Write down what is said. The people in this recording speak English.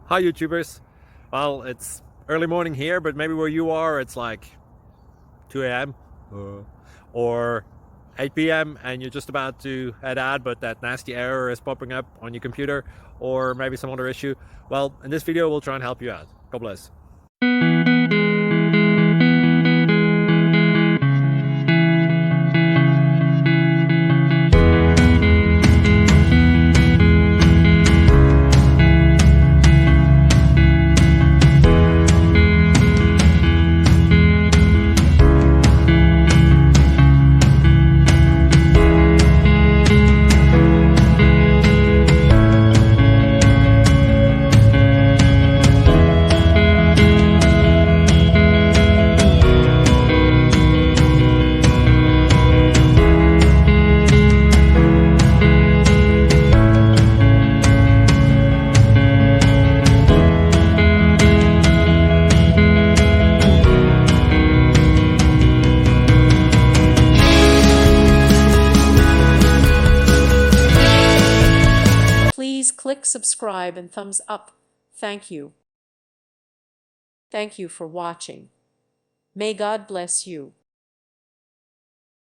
Hi YouTubers. Well, it's early morning here, but maybe where you are it's like 2 a.m. or 8 p.m. and you're just about to head out, but that nasty error is popping up on your computer, or maybe some other issue. Well, in this video we'll try and help you out. God bless. Please click subscribe and thumbs up. Thank you. Thank you for watching. May God bless you.